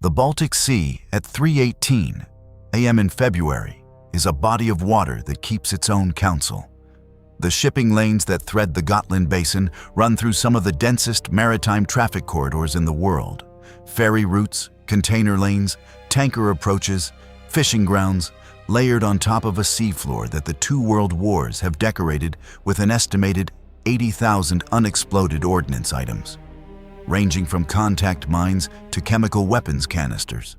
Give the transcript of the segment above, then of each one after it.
The Baltic Sea at 3:18 a.m. in February is a body of water that keeps its own counsel. The shipping lanes that thread the Gotland Basin run through some of the densest maritime traffic corridors in the world. Ferry routes, container lanes, tanker approaches, fishing grounds, layered on top of a seafloor that the two world wars have decorated with an estimated 80,000 unexploded ordnance items, ranging from contact mines to chemical weapons canisters.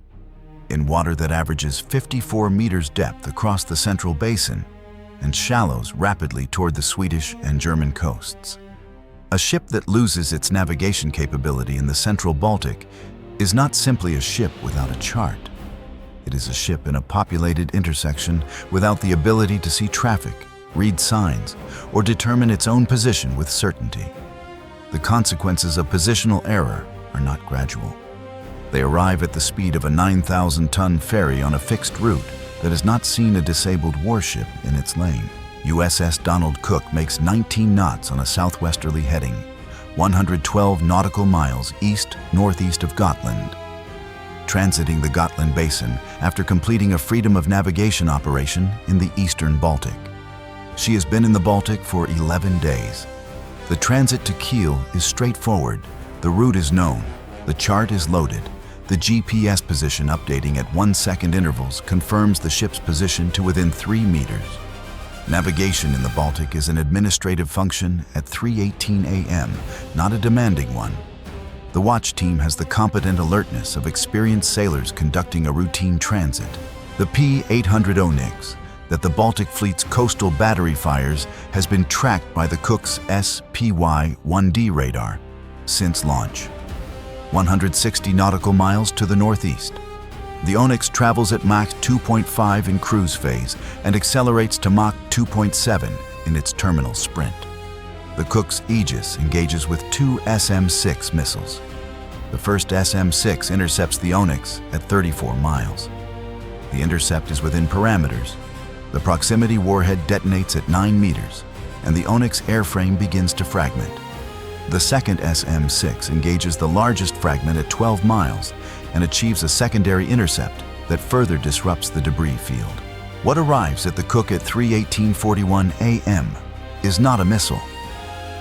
In water that averages 54 meters depth across the central basin and shallows rapidly toward the Swedish and German coasts. A ship that loses its navigation capability in the central Baltic is not simply a ship without a chart. It is a ship in a populated intersection without the ability to see traffic, read signs, or determine its own position with certainty. The consequences of positional error are not gradual. They arrive at the speed of a 9,000-ton ferry on a fixed route that has not seen a disabled warship in its lane. USS Donald Cook makes 19 knots on a southwesterly heading, 112 nautical miles east-northeast of Gotland, transiting the Gotland Basin after completing a freedom of navigation operation in the eastern Baltic. She has been in the Baltic for 11 days. The transit to Kiel is straightforward. The route is known. The chart is loaded. The GPS position updating at 1-second intervals confirms the ship's position to within 3 meters. Navigation in the Baltic is an administrative function at 3:18 a.m., not a demanding one. The watch team has the competent alertness of experienced sailors conducting a routine transit. The P-800 Oniks that the Baltic Fleet's coastal battery fires has been tracked by the Cook's SPY-1D radar since launch. 160 nautical miles to the northeast. The Oniks travels at Mach 2.5 in cruise phase and accelerates to Mach 2.7 in its terminal sprint. The Cook's Aegis engages with 2 SM-6 missiles. The first SM-6 intercepts the Oniks at 34 miles. The intercept is within parameters. The proximity warhead detonates at 9 meters, and the Oniks airframe begins to fragment. The second SM-6 engages the largest fragment at 12 miles and achieves a secondary intercept that further disrupts the debris field. What arrives at the Cook at 3:18:41 a.m. is not a missile.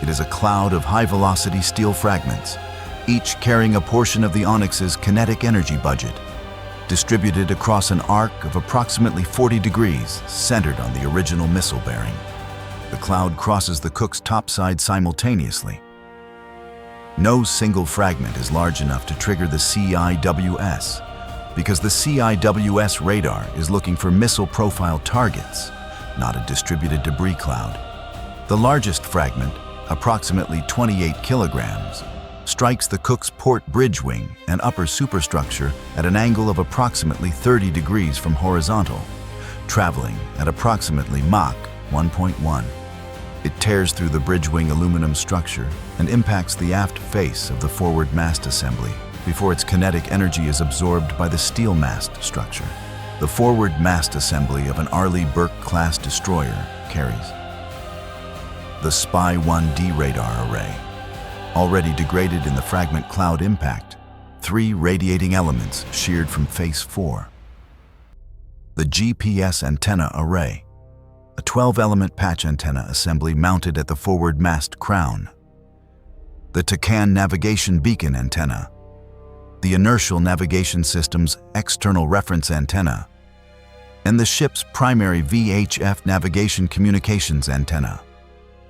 It is a cloud of high-velocity steel fragments, each carrying a portion of the Oniks's kinetic energy budget, distributed across an arc of approximately 40 degrees centered on the original missile bearing. The cloud crosses the Cook's topside simultaneously. No single fragment is large enough to trigger the CIWS because the CIWS radar is looking for missile profile targets, not a distributed debris cloud. The largest fragment, approximately 28 kilograms, strikes the Cook's port bridge wing and upper superstructure at an angle of approximately 30 degrees from horizontal, traveling at approximately Mach 1.1. It tears through the bridge wing aluminum structure and impacts the aft face of the forward mast assembly before its kinetic energy is absorbed by the steel mast structure. The forward mast assembly of an Arleigh Burke-class destroyer carries the SPY-1D radar array, already degraded in the fragment cloud impact, 3 radiating elements sheared from face 4. The GPS antenna array, a 12-element patch antenna assembly mounted at the forward mast crown. The TACAN navigation beacon antenna, the inertial navigation system's external reference antenna, and the ship's primary VHF navigation communications antenna.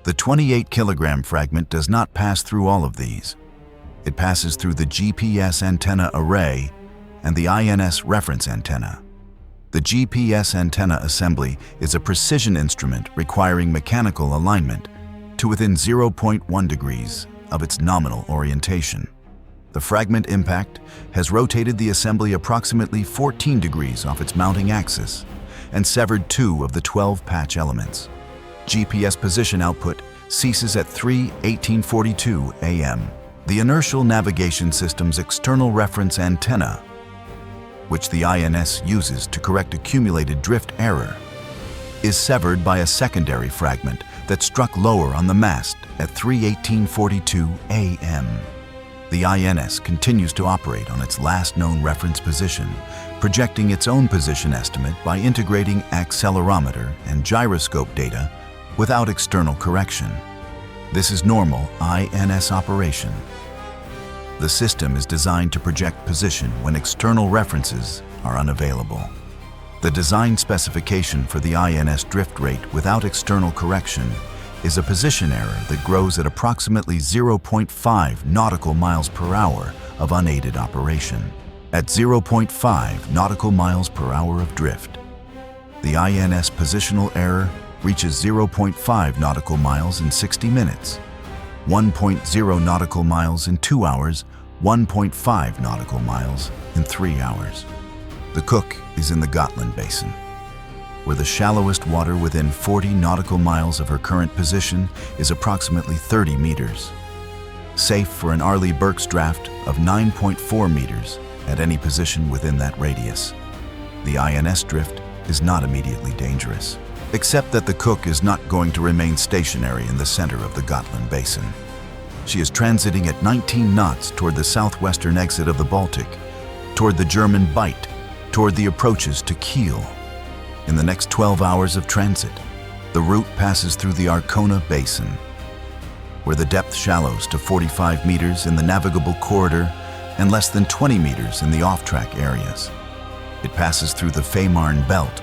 The 28-kilogram fragment does not pass through all of these. It passes through the GPS antenna array and the INS reference antenna. The GPS antenna assembly is a precision instrument requiring mechanical alignment to within 0.1 degrees of its nominal orientation. The fragment impact has rotated the assembly approximately 14 degrees off its mounting axis and severed 2 of the 12 patch elements. GPS position output ceases at 3:18:42 a.m. The inertial navigation system's external reference antenna, which the INS uses to correct accumulated drift error, is severed by a secondary fragment that struck lower on the mast at 3:18:42 a.m. The INS continues to operate on its last known reference position, projecting its own position estimate by integrating accelerometer and gyroscope data without external correction. This is normal INS operation. The system is designed to project position when external references are unavailable. The design specification for the INS drift rate without external correction is a position error that grows at approximately 0.5 nautical miles per hour of unaided operation. At 0.5 nautical miles per hour of drift, the INS positional error reaches 0.5 nautical miles in 60 minutes, 1.0 nautical miles in 2 hours, 1.5 nautical miles in 3 hours. The Cook is in the Gotland Basin, where the shallowest water within 40 nautical miles of her current position is approximately 30 meters, safe for an Arleigh Burke's draft of 9.4 meters at any position within that radius. The INS drift is not immediately dangerous, except that the Cook is not going to remain stationary in the center of the Gotland Basin. She is transiting at 19 knots toward the southwestern exit of the Baltic, toward the German Bight, toward the approaches to Kiel. In the next 12 hours of transit, the route passes through the Arkona Basin, where the depth shallows to 45 meters in the navigable corridor and less than 20 meters in the off-track areas. It passes through the Fehmarn Belt,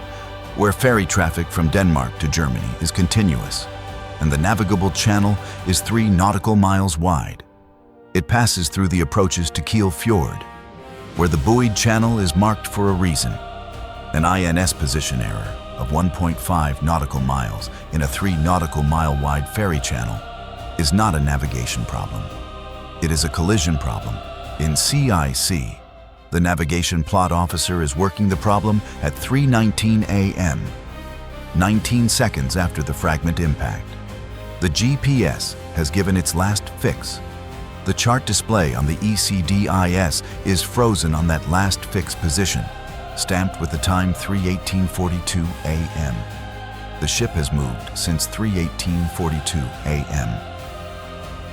where ferry traffic from Denmark to Germany is continuous, and the navigable channel is 3 nautical miles wide. It passes through the approaches to Kiel Fjord, where the buoyed channel is marked for a reason. An INS position error of 1.5 nautical miles in a 3 nautical mile wide ferry channel is not a navigation problem. It is a collision problem. In CIC, the navigation plot officer is working the problem at 3:19 a.m., 19 seconds after the fragment impact. The GPS has given its last fix. The chart display on the ECDIS is frozen on that last fix position, stamped with the time 3:18:42 a.m. The ship has moved since 3:18:42 a.m.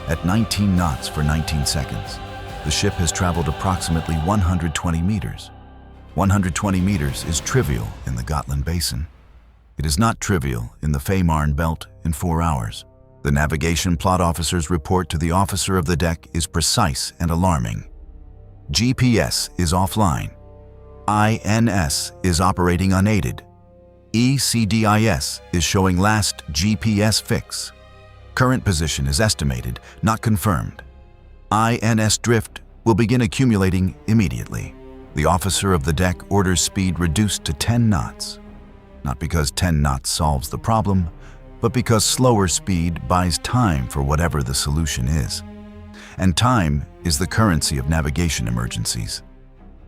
At 19 knots for 19 seconds, the ship has traveled approximately 120 meters. 120 meters is trivial in the Gotland Basin. It is not trivial in the Fehmarn Belt in 4 hours. The navigation plot officer's report to the officer of the deck is precise and alarming. GPS is offline. INS is operating unaided. ECDIS is showing last GPS fix. Current position is estimated, not confirmed. INS drift will begin accumulating immediately. The officer of the deck orders speed reduced to 10 knots. Not because 10 knots solves the problem, but because slower speed buys time for whatever the solution is. And time is the currency of navigation emergencies.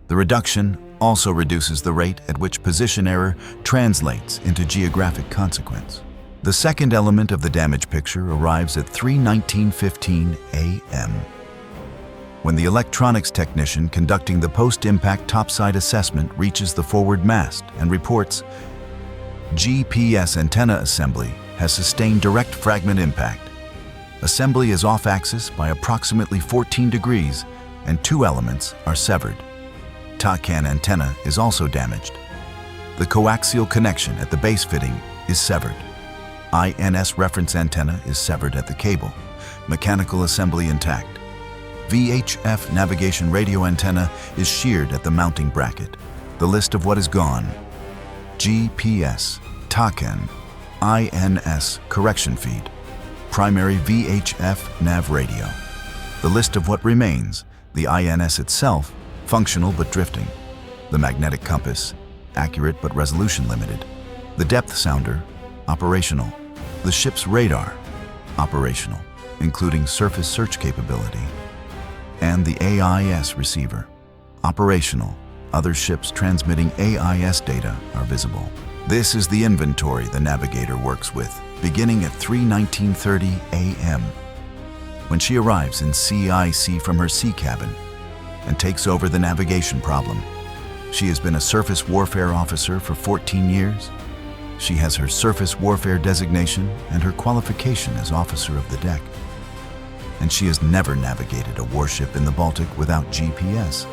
The reduction also reduces the rate at which position error translates into geographic consequence. The second element of the damage picture arrives at 3:19:15 a.m. when the electronics technician conducting the post-impact topside assessment reaches the forward mast and reports GPS antenna assembly has sustained direct fragment impact. Assembly is off-axis by approximately 14 degrees and 2 elements are severed. TACAN antenna is also damaged. The coaxial connection at the base fitting is severed. INS reference antenna is severed at the cable. Mechanical assembly intact. VHF navigation radio antenna is sheared at the mounting bracket. The list of what is gone: GPS, TACAN, INS correction feed, primary VHF nav radio. The list of what remains: the INS itself, functional but drifting. The magnetic compass, accurate but resolution limited. The depth sounder, operational. The ship's radar, operational, including surface search capability. And the AIS receiver, operational. Other ships transmitting AIS data are visible. This is the inventory the Navigator works with, beginning at 3:19:30 a.m. when she arrives in CIC from her sea cabin and takes over the navigation problem. She has been a surface warfare officer for 14 years. She has her surface warfare designation and her qualification as officer of the deck. and she has never navigated a warship in the Baltic without GPS.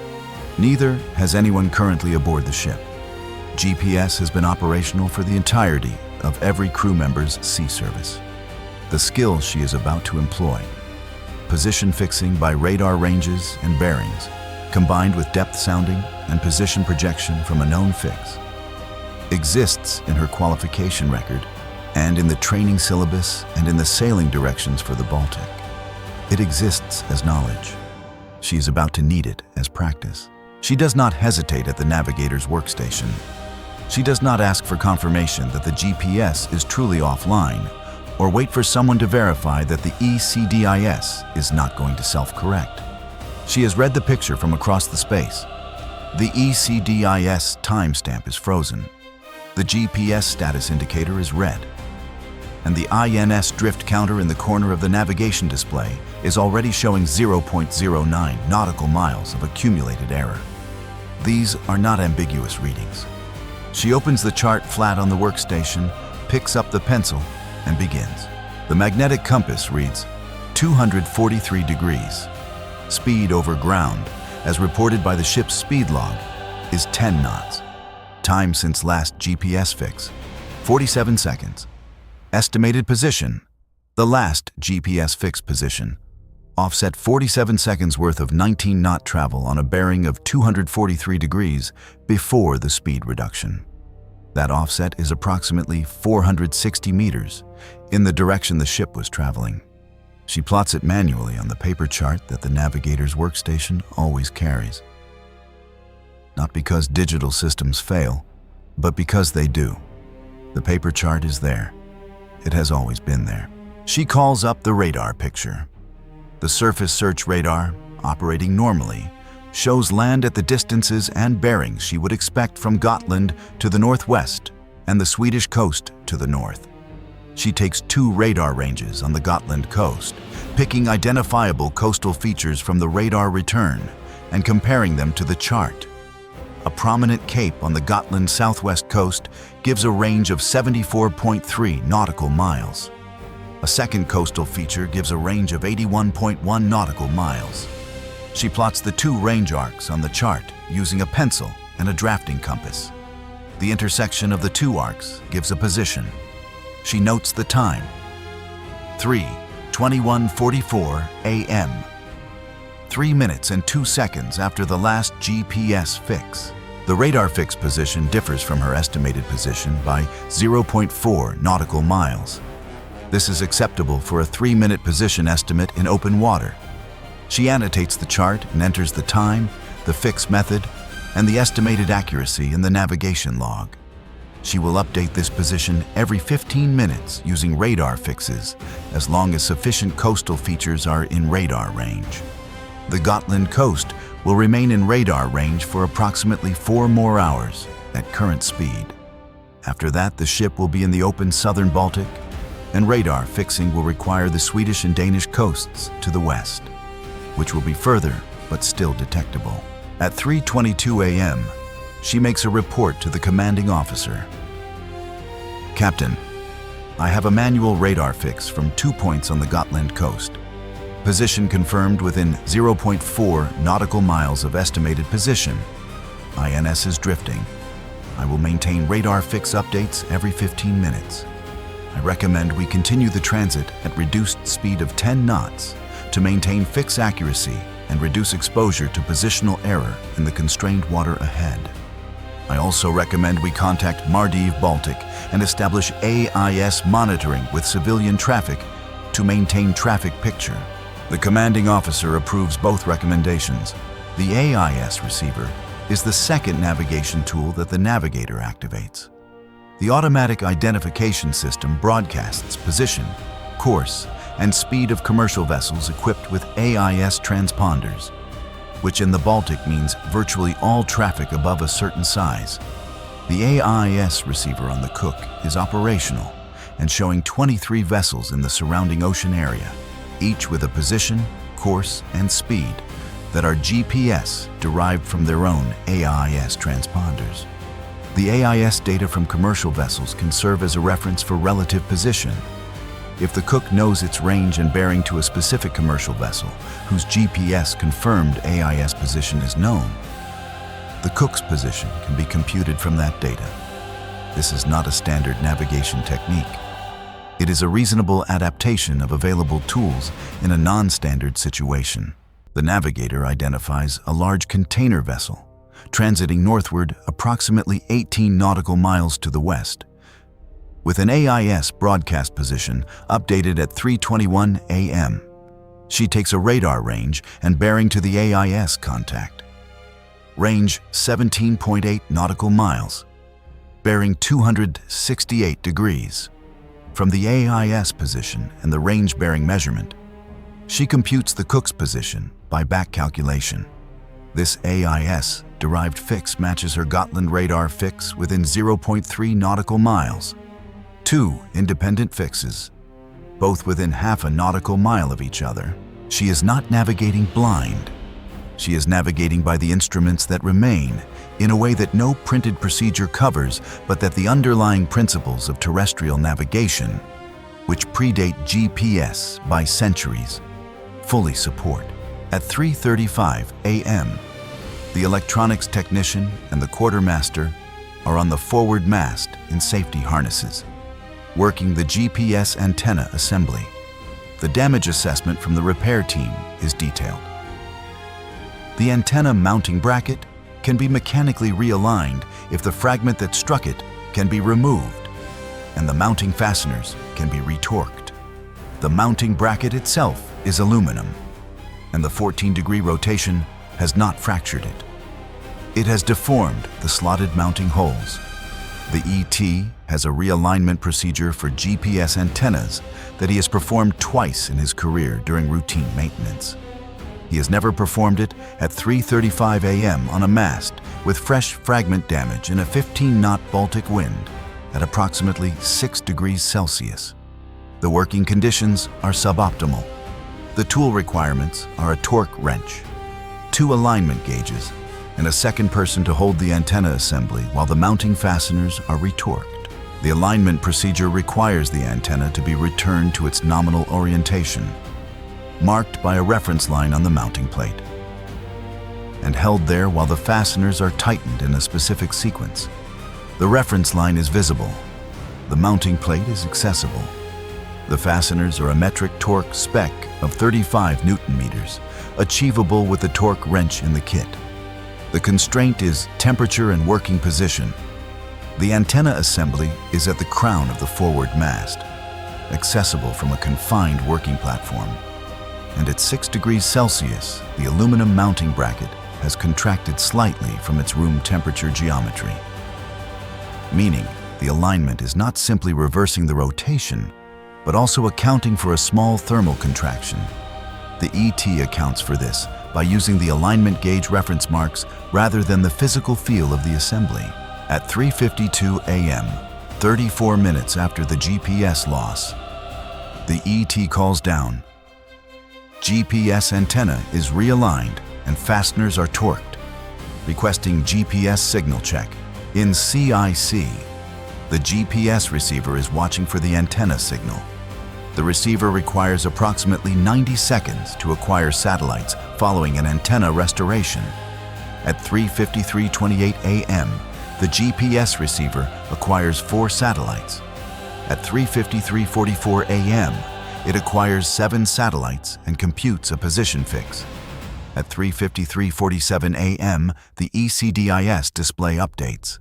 Neither has anyone currently aboard the ship. GPS has been operational for the entirety of every crew member's sea service. The skills she is about to employ, position fixing by radar ranges and bearings, combined with depth sounding and position projection from a known fix, exists in her qualification record and in the training syllabus and in the sailing directions for the Baltic. It exists as knowledge. She is about to need it as practice. She does not hesitate at the navigator's workstation. She does not ask for confirmation that the GPS is truly offline or wait for someone to verify that the ECDIS is not going to self-correct. She has read the picture from across the space. The ECDIS timestamp is frozen. The GPS status indicator is red. And the INS drift counter in the corner of the navigation display is already showing 0.09 nautical miles of accumulated error. These are not ambiguous readings. She opens the chart flat on the workstation, picks up the pencil, and begins. The magnetic compass reads 243 degrees. Speed over ground, as reported by the ship's speed log, is 10 knots. Time since last GPS fix, 47 seconds. Estimated position, the last GPS fix position. Offset 47 seconds worth of 19-knot travel on a bearing of 243 degrees before the speed reduction. That offset is approximately 460 meters in the direction the ship was traveling. She plots it manually on the paper chart that the navigator's workstation always carries. Not because digital systems fail, but because they do. The paper chart is there. It has always been there. She calls up the radar picture. The surface search radar, operating normally, shows land at the distances and bearings she would expect from Gotland to the northwest and the Swedish coast to the north. She takes 2 radar ranges on the Gotland coast, picking identifiable coastal features from the radar return and comparing them to the chart. A prominent cape on the Gotland southwest coast gives a range of 74.3 nautical miles. A second coastal feature gives a range of 81.1 nautical miles. She plots the 2 range arcs on the chart using a pencil and a drafting compass. The intersection of the 2 arcs gives a position. She notes the time, 3:21:44 a.m., 3 minutes and 2 seconds after the last GPS fix. The radar fix position differs from her estimated position by 0.4 nautical miles. This is acceptable for a 3-minute position estimate in open water. She annotates the chart and enters the time, the fix method, and the estimated accuracy in the navigation log. She will update this position every 15 minutes using radar fixes, as long as sufficient coastal features are in radar range. The Gotland coast will remain in radar range for approximately 4 more hours at current speed. After that, the ship will be in the open southern Baltic, and radar fixing will require the Swedish and Danish coasts to the west, which will be further but still detectable. At 3:22 a.m., she makes a report to the commanding officer. Captain, I have a manual radar fix from 2 points on the Gotland coast. Position confirmed within 0.4 nautical miles of estimated position. INS is drifting. I will maintain radar fix updates every 15 minutes. I recommend we continue the transit at reduced speed of 10 knots to maintain fix accuracy and reduce exposure to positional error in the constrained water ahead. I also recommend we contact Maldives Baltic and establish AIS monitoring with civilian traffic to maintain traffic picture. The commanding officer approves both recommendations. The AIS receiver is the second navigation tool that the Navigator activates. The automatic identification system broadcasts position, course, and speed of commercial vessels equipped with AIS transponders, which in the Baltic means virtually all traffic above a certain size. The AIS receiver on the Cook is operational and showing 23 vessels in the surrounding ocean area, each with a position, course, and speed that are GPS derived from their own AIS transponders. The AIS data from commercial vessels can serve as a reference for relative position. If the Cook knows its range and bearing to a specific commercial vessel, whose GPS-confirmed AIS position is known, the Cook's position can be computed from that data. This is not a standard navigation technique. It is a reasonable adaptation of available tools in a non-standard situation. The Navigator identifies a large container vessel, transiting northward approximately 18 nautical miles to the west, with an AIS broadcast position updated at 3:21 a.m. She takes a radar range and bearing to the AIS contact. Range 17.8 nautical miles, bearing 268 degrees. From the AIS position and the range bearing measurement, she computes the Cook's position by back calculation. This AIS-derived fix matches her Gotland radar fix within 0.3 nautical miles. Two independent fixes, both within half a nautical mile of each other. She is not navigating blind. She is navigating by the instruments that remain in a way that no printed procedure covers, but that the underlying principles of terrestrial navigation, which predate GPS by centuries, fully support. At 3:35 a.m., the electronics technician and the quartermaster are on the forward mast in safety harnesses, working the GPS antenna assembly. The damage assessment from the repair team is detailed. The antenna mounting bracket can be mechanically realigned if the fragment that struck it can be removed, and the mounting fasteners can be retorqued. The mounting bracket itself is aluminum, and the 14-degree rotation has not fractured it. It has deformed the slotted mounting holes. The ET has a realignment procedure for GPS antennas that he has performed twice in his career during routine maintenance. He has never performed it at 3:35 a.m. on a mast with fresh fragment damage in a 15-knot Baltic wind at approximately 6 degrees Celsius. The working conditions are suboptimal. The tool requirements are a torque wrench, 2 alignment gauges, and a second person to hold the antenna assembly while the mounting fasteners are retorqued. The alignment procedure requires the antenna to be returned to its nominal orientation, marked by a reference line on the mounting plate, and held there while the fasteners are tightened in a specific sequence. The reference line is visible. The mounting plate is accessible. The fasteners are a metric torque spec of 35 Newton meters, achievable with the torque wrench in the kit. The constraint is temperature and working position. The antenna assembly is at the crown of the forward mast, accessible from a confined working platform. And at 6 degrees Celsius, the aluminum mounting bracket has contracted slightly from its room temperature geometry, meaning the alignment is not simply reversing the rotation, but also accounting for a small thermal contraction. The ET accounts for this by using the alignment gauge reference marks rather than the physical feel of the assembly. At 3:52 a.m., 34 minutes after the GPS loss, the ET calls down. GPS antenna is realigned and fasteners are torqued, requesting GPS signal check. In CIC, the GPS receiver is watching for the antenna signal. The receiver requires approximately 90 seconds to acquire satellites following an antenna restoration. At 3:53:28 a.m., the GPS receiver acquires 4 satellites. At 3:53:44 a.m., it acquires 7 satellites and computes a position fix. At 3:53:47 a.m., the ECDIS display updates.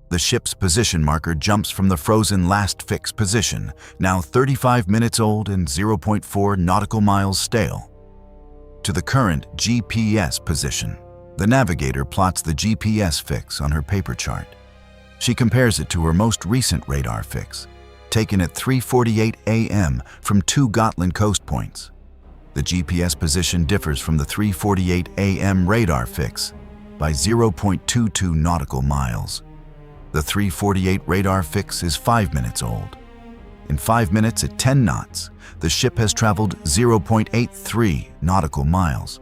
The ship's position marker jumps from the frozen last fix position, now 35 minutes old and 0.4 nautical miles stale, to the current GPS position. The Navigator plots the GPS fix on her paper chart. She compares it to her most recent radar fix, taken at 3:48 a.m. from 2 Gotland coast points. The GPS position differs from the 3:48 a.m. radar fix by 0.22 nautical miles. The 3:48 radar fix is 5 minutes old. In 5 minutes at 10 knots, the ship has traveled 0.83 nautical miles.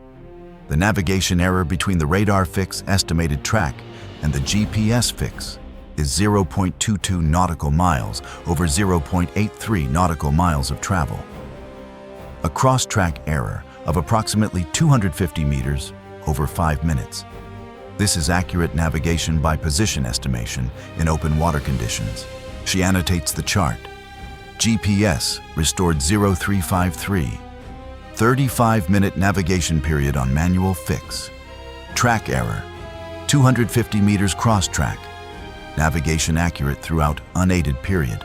The navigation error between the radar fix estimated track and the GPS fix is 0.22 nautical miles over 0.83 nautical miles of travel. A cross-track error of approximately 250 meters over 5 minutes. This is accurate navigation by position estimation in open water conditions. She annotates the chart. GPS restored 0353. 35-minute navigation period on manual fix. Track error. 250 meters cross-track. Navigation accurate throughout unaided period.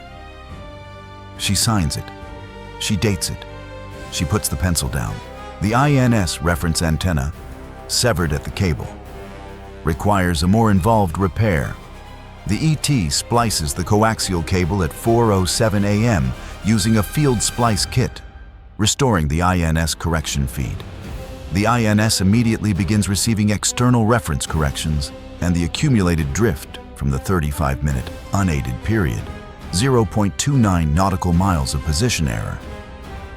She signs it. She dates it. She puts the pencil down. The INS reference antenna, severed at the cable. Requires a more involved repair. The ET splices the coaxial cable at 4:07 a.m. using a field splice kit, restoring the INS correction feed. The INS immediately begins receiving external reference corrections and the accumulated drift from the 35-minute unaided period, 0.29 nautical miles of position error,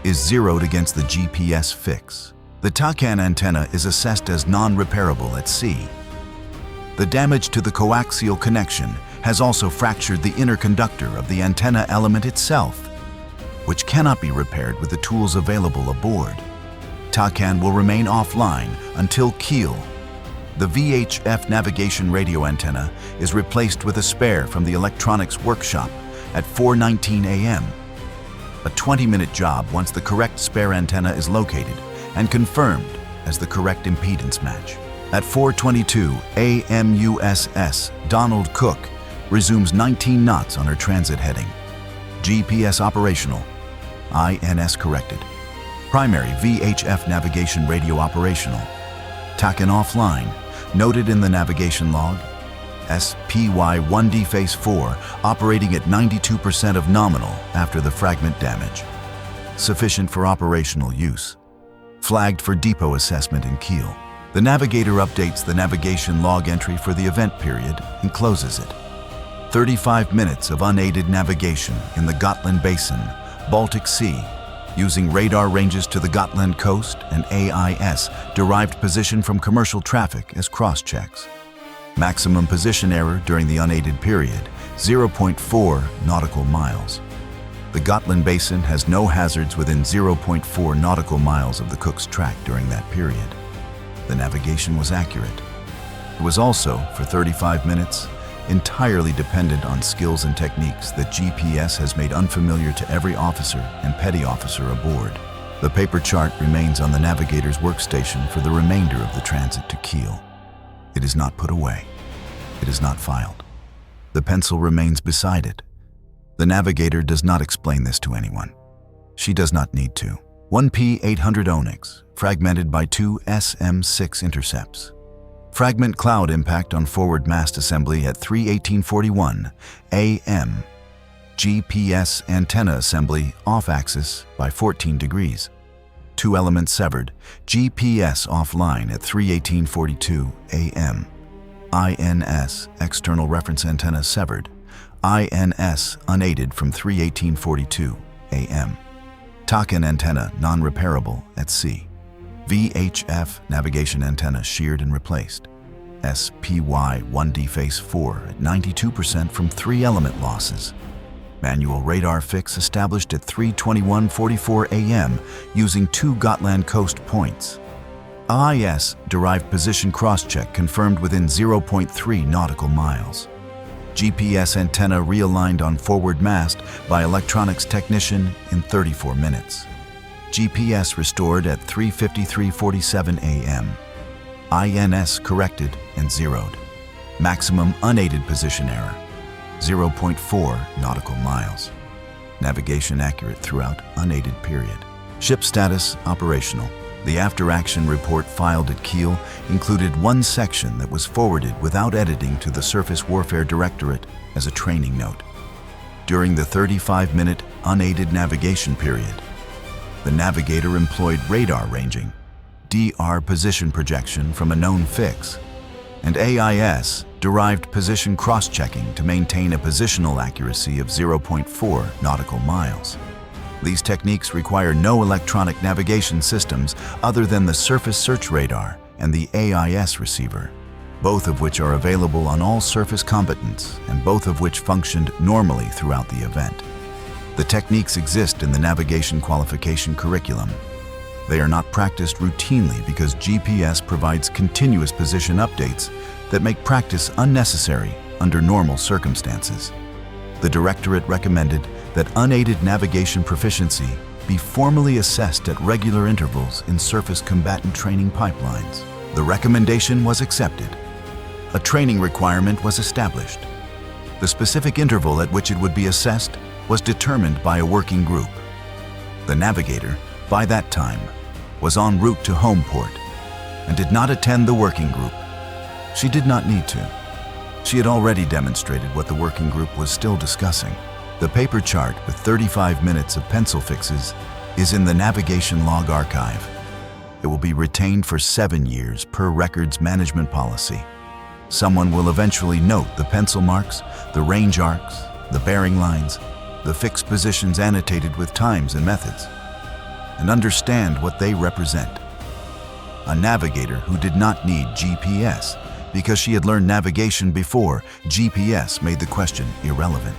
is zeroed against the GPS fix. The TACAN antenna is assessed as non-repairable at sea. The damage to the coaxial connection has also fractured the inner conductor of the antenna element itself, which cannot be repaired with the tools available aboard. TACAN will remain offline until keel. The VHF navigation radio antenna is replaced with a spare from the electronics workshop at 4:19 a.m. A 20-minute job once the correct spare antenna is located and confirmed as the correct impedance match. At 4:22 a.m. USS Donald Cook resumes 19 knots on her transit heading. GPS operational. INS corrected. Primary VHF navigation radio operational. TACAN offline, noted in the navigation log. SPY-1D Phase 4 operating at 92% of nominal after the fragment damage. Sufficient for operational use. Flagged for depot assessment in keel. The Navigator updates the navigation log entry for the event period and closes it. 35 minutes of unaided navigation in the Gotland Basin, Baltic Sea, using radar ranges to the Gotland coast and AIS derived position from commercial traffic as cross-checks. Maximum position error during the unaided period, 0.4 nautical miles. The Gotland Basin has no hazards within 0.4 nautical miles of the Cook's track during that period. The navigation was accurate. It was also, for 35 minutes, entirely dependent on skills and techniques that GPS has made unfamiliar to every officer and petty officer aboard. The paper chart remains on the Navigator's workstation for the remainder of the transit to keel. It is not put away. It is not filed. The pencil remains beside it. The Navigator does not explain this to anyone. She does not need to. 1 P-800 Oniks, fragmented by 2 SM-6 intercepts. Fragment cloud impact on forward mast assembly at 3:18:41 a.m. GPS antenna assembly off-axis by 14 degrees. 2 elements severed. GPS offline at 3:18:42 a.m. INS external reference antenna severed. INS unaided from 3:18:42 a.m. TACAN antenna non-repairable at sea. VHF navigation antenna sheared and replaced. SPY-1D Phase 4 at 92% from 3 element losses. Manual radar fix established at 3:21:44 a.m. using 2 Gotland coast points. IS derived position crosscheck confirmed within 0.3 nautical miles. GPS antenna realigned on forward mast by electronics technician in 34 minutes. GPS restored at 3:53:47 a.m. INS corrected and zeroed. Maximum unaided position error, 0.4 nautical miles. Navigation accurate throughout unaided period. Ship status operational. The after-action report filed at keel included one section that was forwarded without editing to the Surface Warfare Directorate as a training note. During the 35-minute unaided navigation period, the Navigator employed radar ranging, DR position projection from a known fix, and AIS derived position cross-checking to maintain a positional accuracy of 0.4 nautical miles. These techniques require no electronic navigation systems other than the surface search radar and the AIS receiver. both of which are available on all surface combatants and both of which functioned normally throughout the event. The techniques exist in the navigation qualification curriculum. They are not practiced routinely because GPS provides continuous position updates that make practice unnecessary under normal circumstances. The Directorate recommended that unaided navigation proficiency be formally assessed at regular intervals in surface combatant training pipelines. The recommendation was accepted. A training requirement was established. The specific interval at which it would be assessed was determined by a working group. The Navigator, by that time, was en route to home port and did not attend the working group. She did not need to. She had already demonstrated what the working group was still discussing. The paper chart with 35 minutes of pencil fixes is in the Navigation Log Archive. It will be retained for 7 years per records management policy. Someone will eventually note the pencil marks, the range arcs, the bearing lines, the fixed positions annotated with times and methods, and understand what they represent. A navigator who did not need GPS because she had learned navigation before GPS made the question irrelevant.